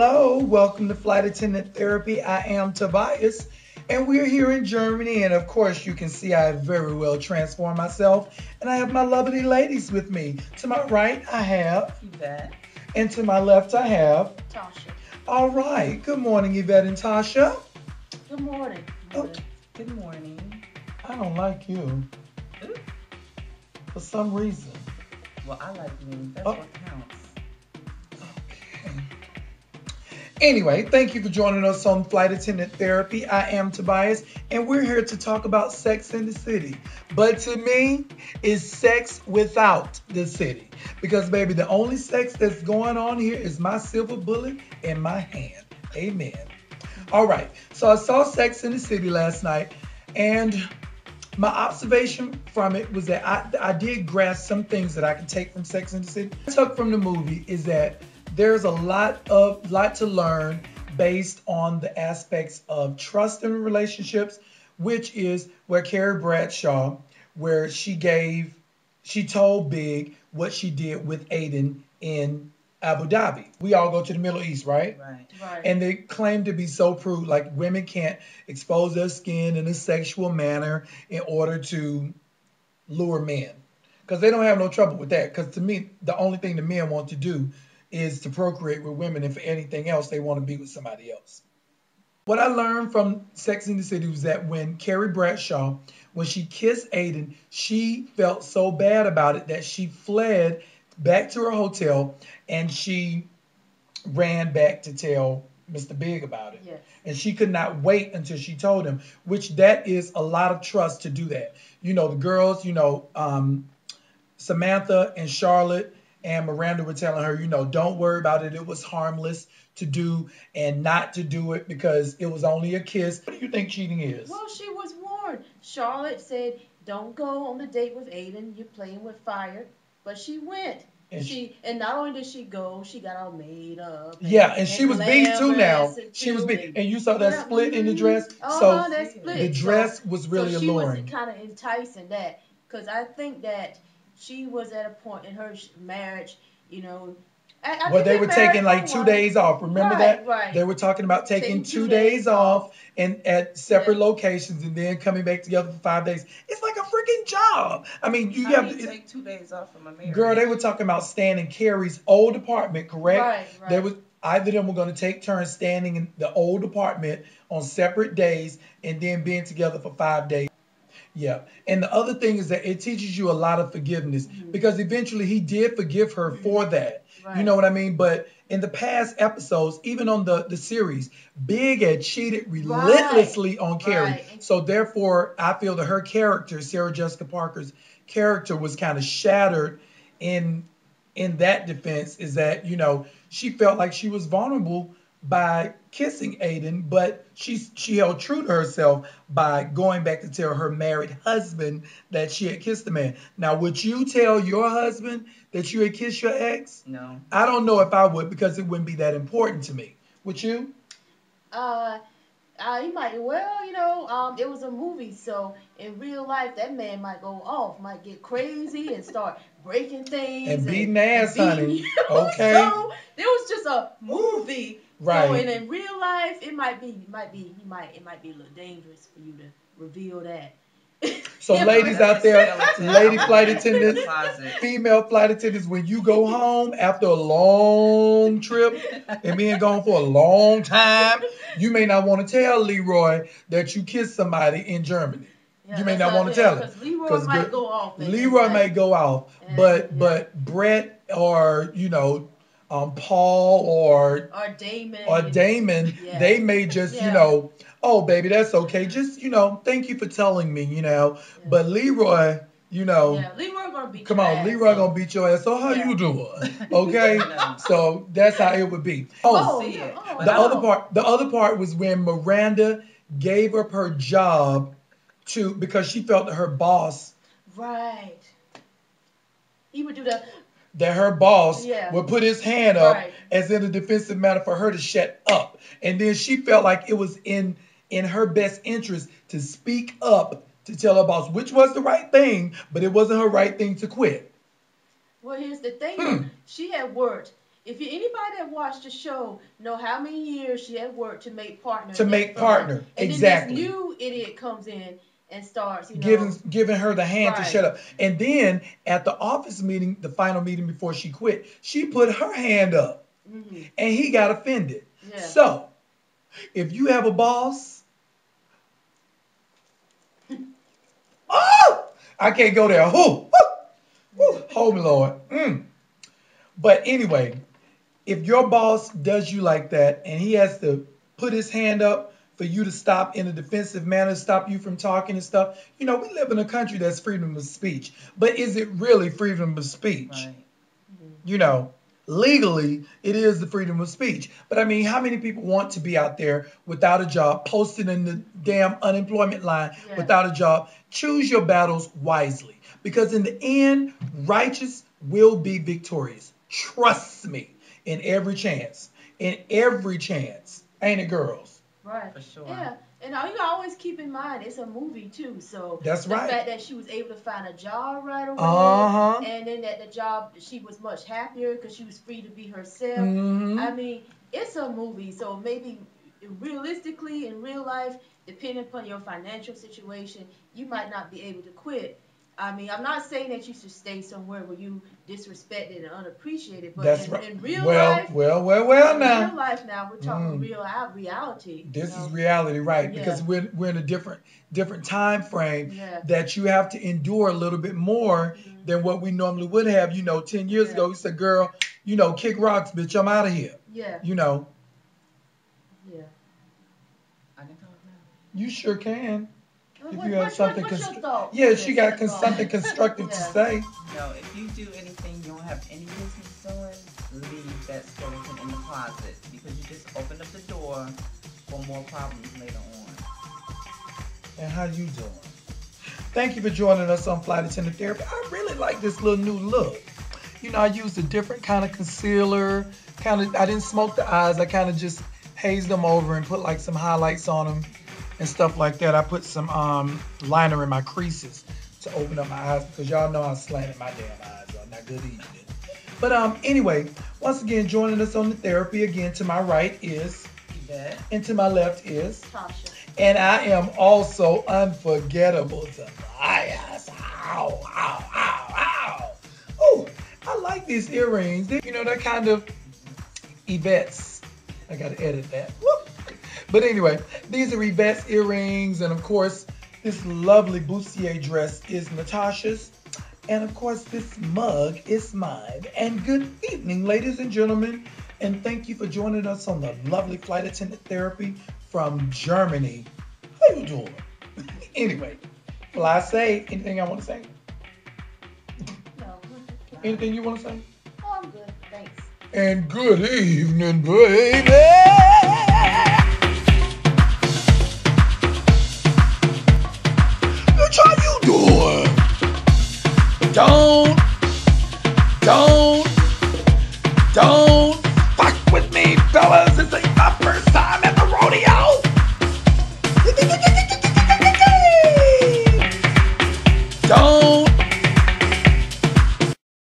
Hello, welcome to Flight Attendant Therapy. I am Tobias, and we're here in Germany. And of course, you can see I have very well transformed myself. And I have my lovely ladies with me. To my right, I have Yvette. And to my left, I have Tasha. All right. Good morning, Yvette and Tasha. Good morning. Okay. Good morning. I don't like you Ooh. for some reason. Well, I like you. That's Oh. what counts. Anyway, thank you for joining us on Flight Attendant Therapy. I am Tobias, and we're here to talk about Sex in the City. But to me, it's sex without the city. Because, baby, the only sex that's going on here is my silver bullet in my hand. Amen. All right, so I saw Sex in the City last night, and my observation from it was that I did grasp some things that I can take from Sex in the City. What I took from the movie is that there's a lot to learn based on the aspects of trust in relationships, which is where Carrie Bradshaw, where she told Big what she did with Aiden in Abu Dhabi. We all go to the Middle East, right? Right. And they claim to be so prude, like women can't expose their skin in a sexual manner in order to lure men. Because they don't have no trouble with that. Because to me, the only thing the men want to do is to procreate with women, and for anything else, they want to be with somebody else. What I learned from Sex in the City was that when Carrie Bradshaw, when she kissed Aiden, she felt so bad about it that she fled back to her hotel and she ran back to tell Mr. Big about it. Yes. And she could not wait until she told him, which that is a lot of trust to do that. You know, the girls, Samantha and Charlotte and Miranda were telling her, don't worry about it. It was harmless to do and not to do it because it was only a kiss. What do you think cheating is? Well, she was warned. Charlotte said, "Don't go on the date with Aiden. You're playing with fire." But she went. And not only did she go, she got all made up. And she was beat too now. She was beat. And And you saw that split in the dress. So that split. The dress was really alluring. She was kind of enticing that. Because I think that she was at a point in her marriage, Well, they were taking like 2 days off. Remember that? Right. They were talking about taking 2 days off and at separate locations and then coming back together for 5 days. It's like a freaking job. I mean, you have to take 2 days off from a marriage. Girl, they were talking about staying in Carrie's old apartment, correct? Right. They was either of them were going to take turns standing in the old apartment on separate days and then being together for 5 days. Yeah. And the other thing is that it teaches you a lot of forgiveness because eventually he did forgive her for that. Right. You know what I mean? But in the past episodes, even on the series, Big had cheated relentlessly on Carrie. Right. So therefore, I feel that her character, Sarah Jessica Parker's character, was kind of shattered in that defense, is that, she felt like she was vulnerable by kissing Aiden, but she held true to herself by going back to tell her married husband that she had kissed the man. Now, would you tell your husband that you had kissed your ex? No. I don't know if I would because it wouldn't be that important to me. Would you? He might. It was a movie, so in real life, that man might go off, might get crazy and start breaking things and beating ass, honey. Okay. So there was just a movie. Right. So, and in real life, it might be a little dangerous for you to reveal that. So ladies out there, lady flight attendants, female flight attendants, when you go home after a long trip and being gone for a long time, you may not want to tell Leroy that you kissed somebody in Germany. You may not want to tell him. Because Leroy might go off. Leroy may go off, but Brett or Paul or Damon, they may just oh baby, that's okay. Just thank you for telling me, But Leroy, Leroy gonna beat come on, Leroy gonna beat your ass. So how you doing? Okay, so that's how it would be. The other part was when Miranda gave up her job because she felt that her boss. Right. He would do that. That her boss would put his hand up as in a defensive manner for her to shut up. And then she felt like it was in her best interest to speak up to tell her boss, which was the right thing, but it wasn't her right thing to quit. Well, here's the thing. She had worked anybody that watched the show know how many years she had worked to make partner. To make partner, and exactly. Then this new idiot comes in and starts, giving her the hand to Right. shut up. And then at the office meeting, the final meeting before she quit, she put her hand up, Mhm. and he got offended. Yeah. So, if you have a boss, oh, I can't go there. Oh, Lord. But anyway, if your boss does you like that, and he has to put his hand up for you to stop in a defensive manner, stop you from talking and stuff. We live in a country that's freedom of speech. But is it really freedom of speech? Right. Legally, it is the freedom of speech. But I mean, how many people want to be out there without a job, posted in the damn unemployment line Yeah. without a job? Choose your battles wisely. Because in the end, righteous will be victorious. Trust me, in every chance. In every chance. Ain't it, girls? Right. For sure. Yeah. And you gotta always keep in mind it's a movie too, so That's the right. fact that she was able to find a job right away, Uh-huh. and then at the job she was much happier because she was free to be herself. Mhm. I mean, it's a movie, so maybe realistically in real life, depending upon your financial situation, you might not be able to quit. I mean, I'm not saying that you should stay somewhere where you disrespected and unappreciated, but That's in, right. in real Well, life, well in now. real life now, we're talking Mm. real reality. This is reality, right? Yeah. Because we're in a different time frame Yeah. that you have to endure a little bit more Mhm. than what we normally would have. 10 years Yeah. ago, we said, girl, kick rocks, bitch, I'm out of here. Yeah. You Yeah. I can talk now. you sure can. If What- you have what's something your thought? Yeah, she got What's your thought? something constructive to Yeah. say. No, if you do anything you don't have any business doing, leave that skeleton in the closet because you just opened up the door for more problems later on. And how you doing? Thank you for joining us on Flight Attendant Therapy. I really like this little new look. I used a different kind of concealer. I didn't smoke the eyes. I kind of just hazed them over and put like some highlights on them and stuff like that. I put some liner in my creases to open up my eyes because y'all know how slanted my damn eyes are. Not good evening. But anyway, once again, joining us on the therapy again, to my right is, Yvette. and to my left is, Tasha. and I am also unforgettable, Tobias. Ow, ow, ow, ow. Oh, I like these earrings. They're kind of Yvette's. I gotta edit that. Whoop. But anyway, these are Yvette's earrings, and of course, this lovely bustier dress is Natasha's. And of course, this mug is mine. And good evening, ladies and gentlemen. And thank you for joining us on the lovely Flight Attendant Therapy from Germany. How you doing? Anyway, fly safe. Anything I want to say? No. Anything you want to say? Oh, I'm good. Thanks. And good evening, baby. Bitch, how you doing? Don't